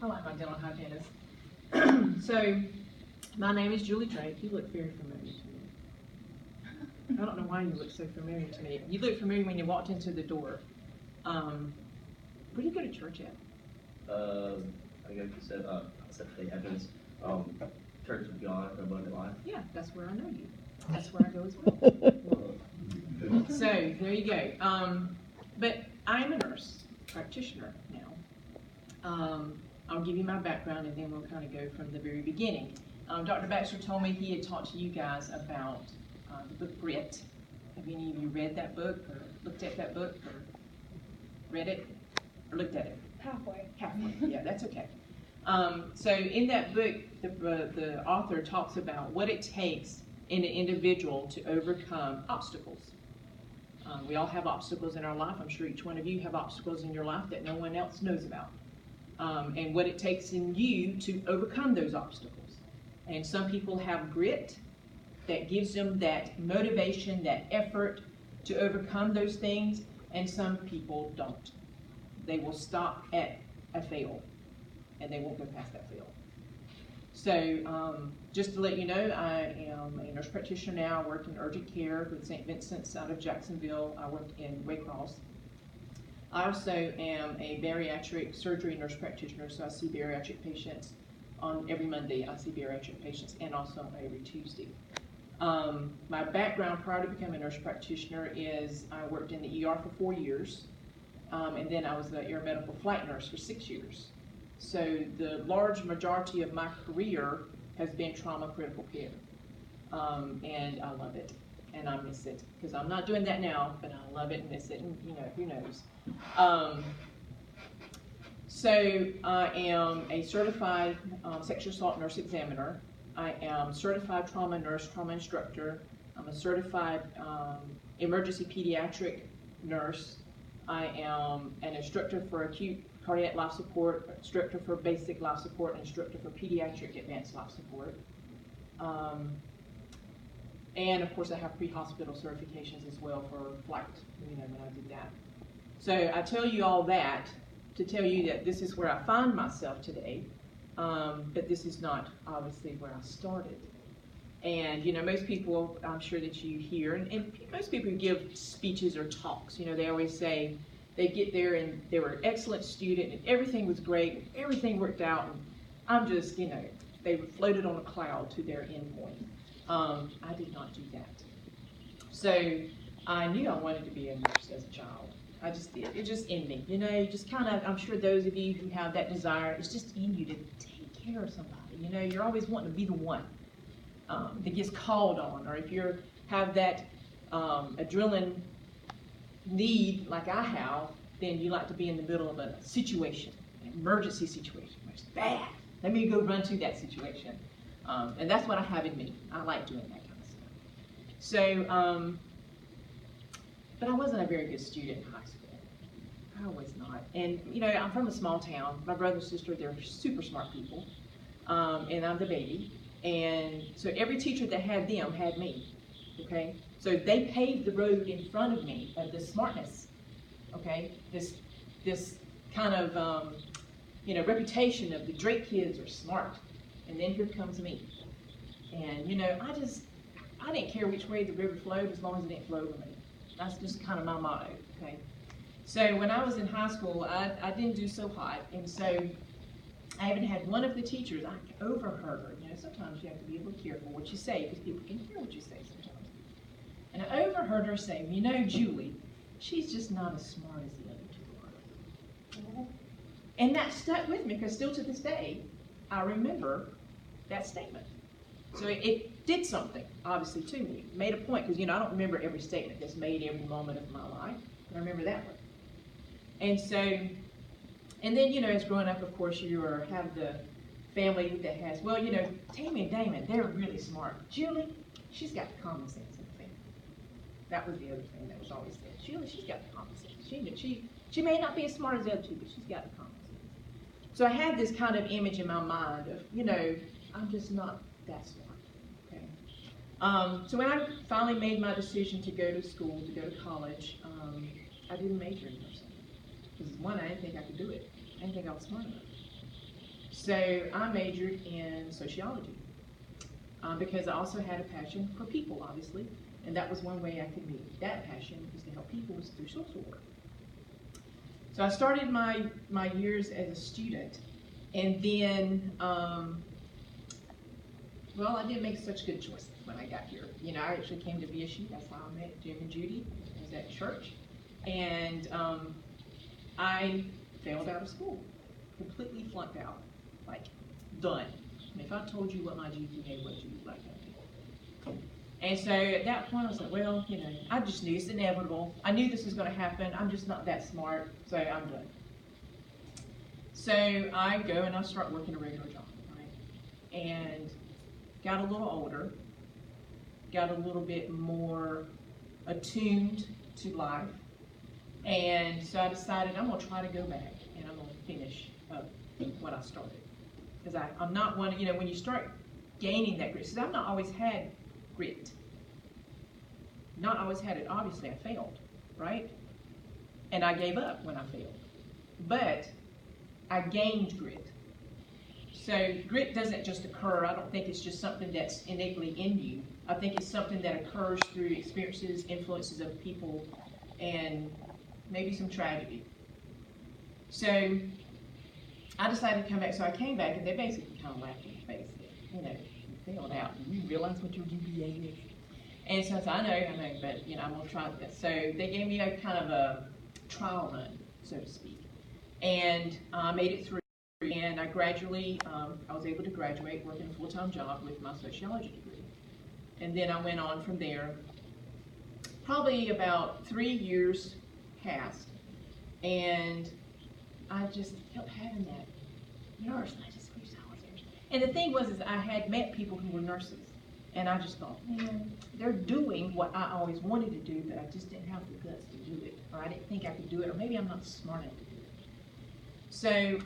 I like my dental hygienist. So, my name is Julie Drake. You look very familiar to me. I don't know why you look so familiar to me. You look familiar when you walked into the door. Where do you go to church at? I go to Seventh-day Adventist Church of God for Abundant Life. Yeah, that's where I know you. That's where I go as well. So, there you go. But I'm a nurse practitioner now. I'll give you my background and then we'll kind of go from the very beginning. Dr. Baxter told me he had talked to you guys about the book Grit. Have any of you read that book or looked at that book or read it or looked at it? Halfway. Halfway, yeah, that's okay. So in that book, the author talks about what it takes in an individual to overcome obstacles. We all have obstacles in our life. I'm sure each one of you have obstacles in your life that no one else knows about. And what it takes in you to overcome those obstacles. And some people have grit that gives them that motivation, that effort to overcome those things, and some people don't. They will stop at a fail, and they won't go past that fail. So just to let you know, I am a nurse practitioner now. I work in urgent care with St. Vincent's out of Jacksonville. I work in Waycross. I also am a bariatric surgery nurse practitioner, so I see bariatric patients on every Monday. I see bariatric patients and also every Tuesday. My background prior to becoming a nurse practitioner is I worked in the ER for 4 years, and then I was the air medical flight nurse for 6 years. So the large majority of my career has been trauma critical care, and I love it. And I miss it, because I'm not doing that now, but I love it and miss it, and you know, who knows. So I am a certified sexual assault nurse examiner. I am certified trauma nurse, trauma instructor. I'm a certified emergency pediatric nurse. I am an instructor for acute cardiac life support, instructor for basic life support, and instructor for pediatric advanced life support. And of course I have pre-hospital certifications as well for flight, you know, when I did that. So I tell you all that to tell you that this is where I find myself today, but this is not obviously where I started. And you know, most people, I'm sure that you hear, and most people who give speeches or talks, you know, they always say they get there and they were an excellent student and everything was great, and everything worked out, and I'm just, you know, they were floated on a cloud to their end point. I did not do that. So I knew I wanted to be a nurse as a child. I just did. It just in me. You know, you just kind of, I'm sure those of you who have that desire, it's just in you to take care of somebody. You know, you're always wanting to be the one that gets called on. Or if you have that adrenaline need like I have, then you like to be in the middle of a situation, an emergency situation. It's bad. Let me go run to that situation. And that's what I have in me. I like doing that kind of stuff. So, but I wasn't a very good student in high school. I was not. And, you know, I'm from a small town. My brother and sister, they're super smart people. And I'm the baby. And so every teacher that had them had me. Okay? So they paved the road in front of me of this smartness. Okay? This kind of, you know, reputation of the Drake kids are smart. And then here comes me. And, you know, I didn't care which way the river flowed as long as it didn't flow over me. That's just kind of my motto, okay? So when I was in high school, I didn't do so hot. And so I even had one of the teachers, I overheard her. You know, sometimes you have to be a little careful what you say because people can hear what you say sometimes. And I overheard her say, you know, Julie, she's just not as smart as the other two are. And that stuck with me because still to this day, I remember that statement. So it did something, obviously, to me. It made a point, because, you know, I don't remember every statement that's made every moment of my life, but I remember that one. And so, and then, you know, as growing up, of course, you have the family that has, well, you know, Tammy and Damon, they're really smart. Julie, she's got the common sense of the family. That was the other thing that was always said. Julie, she's got the common sense. She may not be as smart as the other two, but she's got the common sense. So I had this kind of image in my mind of, you know, I'm just not that smart, okay? So when I finally made my decision to go to school, to go to college, I didn't major in nursing. Because one, I didn't think I could do it. I didn't think I was smart enough. So I majored in sociology because I also had a passion for people, obviously, and that was one way I could meet that passion, was to help people, was through social work. So I started my years as a student, and then, well, I didn't make such good choices when I got here. You know, I actually came to VSU, that's how I met Jim and Judy, I was at church, and I failed out of school, completely flunked out, like, done. I mean, if I told you what my GPA was, you'd be like, okay. And so at that point, I was like, well, you know, I just knew it's inevitable. I knew this was going to happen. I'm just not that smart, so I'm done. So I go and I start working a regular job, right? And got a little older, got a little bit more attuned to life. And so I decided I'm going to try to go back and I'm going to finish up what I started. Because I'm not one, you know, when you start gaining that grit, because I've not always had grit. Not always had it. Obviously, I failed, right? And I gave up when I failed. But I gained grit. So grit doesn't just occur. I don't think it's just something that's innately in you. I think it's something that occurs through experiences, influences of people, and maybe some tragedy. So I decided to come back. So I came back, and they basically kind of laughed in my face. You know, you failed out. Do you realize what your GPA is? And so I said, I know, but you know, I'm gonna try this. So they gave me a kind of a trial run, so to speak, and I made it through. And I gradually, I was able to graduate, working a full-time job with my sociology degree. And then I went on from there. Probably about 3 years passed, and I just kept having that nurse, and I just wish I was nurse. And the thing was, is I had met people who were nurses, and I just thought, man, they're doing what I always wanted to do, but I just didn't have the guts to do it, or I didn't think I could do it, or maybe I'm not smart enough to do it. So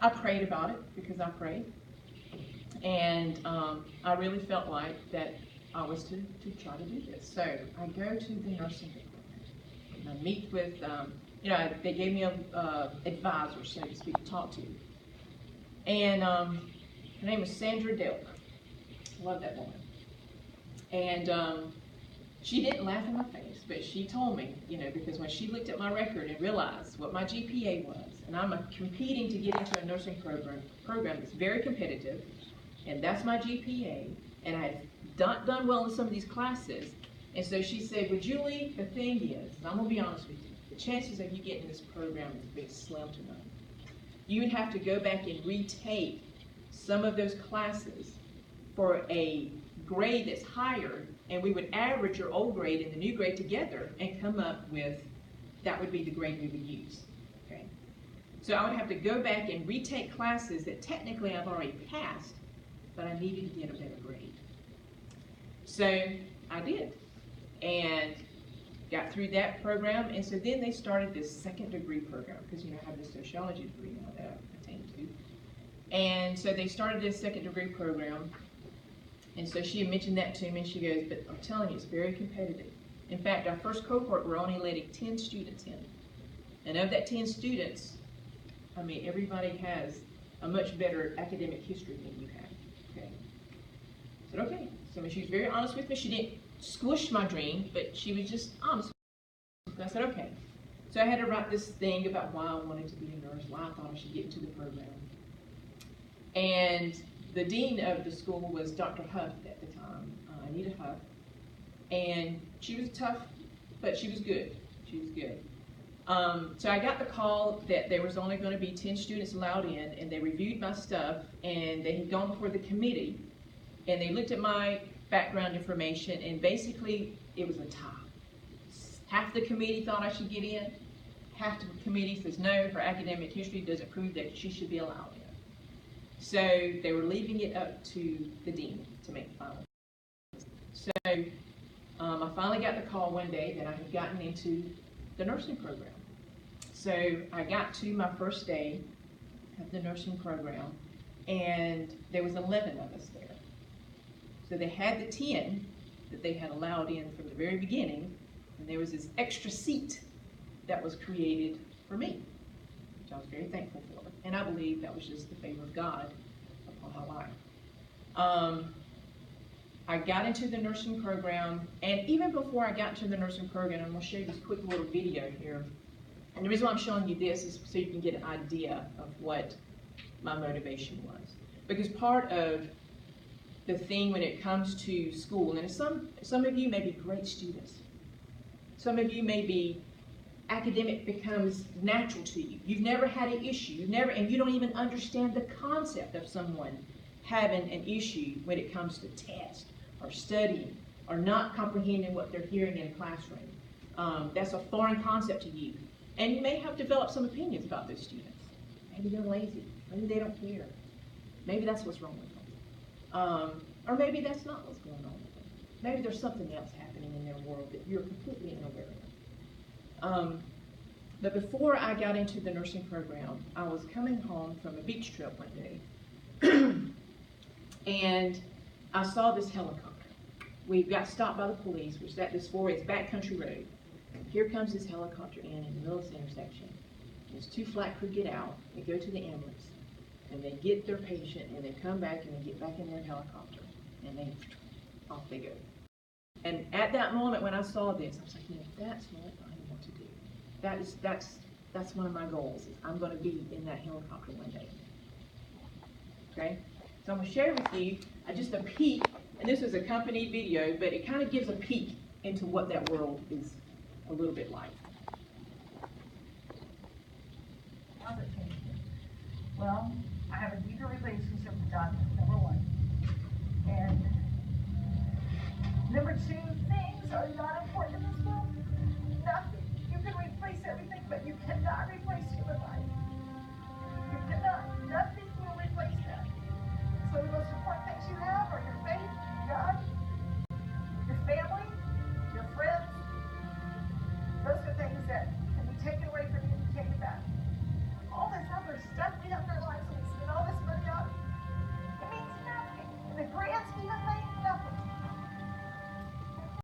I prayed about it, because I prayed, and I really felt like that I was to try to do this. So I go to the nursing department, and I meet with, you know, they gave me a advisor, so to speak, to talk to. And her name was Sandra Delk. Love that woman. And she didn't laugh in my face, but she told me, you know, because when she looked at my record and realized what my GPA was, and I'm competing to get into a nursing program that's very competitive, and that's my GPA, and I had done well in some of these classes, and so she said, well, Julie, the thing is, and I'm going to be honest with you, the chances of you getting in this program is big slim to none. You would have to go back and retake some of those classes for a grade that's higher, and we would average your old grade and the new grade together and come up with, that would be the grade we would use, okay? So I would have to go back and retake classes that technically I've already passed, but I needed to get a better grade. So I did, and got through that program, and so then they started this second degree program, because you know I have this sociology degree now that I've attained to. And so they started this second degree program, and so she had mentioned that to me, and she goes, but I'm telling you, it's very competitive. In fact, our first cohort, we're only letting 10 students in. And of that 10 students, I mean, everybody has a much better academic history than you have, okay? I said, okay. So I mean, she was very honest with me. She didn't squish my dream, but she was just honest with me. I said, okay. So I had to write this thing about why I wanted to be a nurse, why I thought I should get into the program. And the dean of the school was Dr. Huff at the time, Anita Huff. And she was tough, but she was good. She was good. So I got the call that there was only going to be 10 students allowed in, and they reviewed my stuff, and they had gone before the committee, and they looked at my background information, and basically it was a tie. Half the committee thought I should get in, half the committee says no, her academic history doesn't prove that she should be allowed in. So they were leaving it up to the dean to make the final. So I finally got the call one day that I had gotten into the nursing program. So I got to my first day of the nursing program, and there was 11 of us there. So they had the 10 that they had allowed in from the very beginning, and there was this extra seat that was created for me. which I was very thankful for. And I believe that was just the favor of God upon my life. I got into the nursing program, and even before I got into the nursing program, I'm going to show you this quick little video here. And the reason why I'm showing you this is so you can get an idea of what my motivation was. Because part of the thing when it comes to school, and some of you may be great students. Some of you may be academic becomes natural to you. You've never had an issue. And you don't even understand the concept of someone having an issue when it comes to tests or studying or not comprehending what they're hearing in a classroom. That's a foreign concept to you. And you may have developed some opinions about those students. Maybe they're lazy. Maybe they don't care. Maybe that's what's wrong with them. Or maybe that's not what's going on with them. Maybe there's something else happening in their world that you're completely unaware of. But before I got into the nursing program, I was coming home from a beach trip one day, and I saw this helicopter. We got stopped by the police, which at this it's backcountry road. Here comes this helicopter in the middle of this intersection. There's two flat crew get out, they go to the ambulance, and they get their patient, and they come back, and they get back in their helicopter, and off they go. And at that moment when I saw this, I was like, that's what I want to do. That's one of my goals. Is I'm going to be in that helicopter one day. Okay? So I'm going to share with you just a peek, and this is a accompanied video, but it kind of gives a peek into what that world is a little bit like. How's it changed? Well, I have a deeper relationship with God, number one. And number two, things are not important in this world. Nothing. You can replace everything, but you cannot replace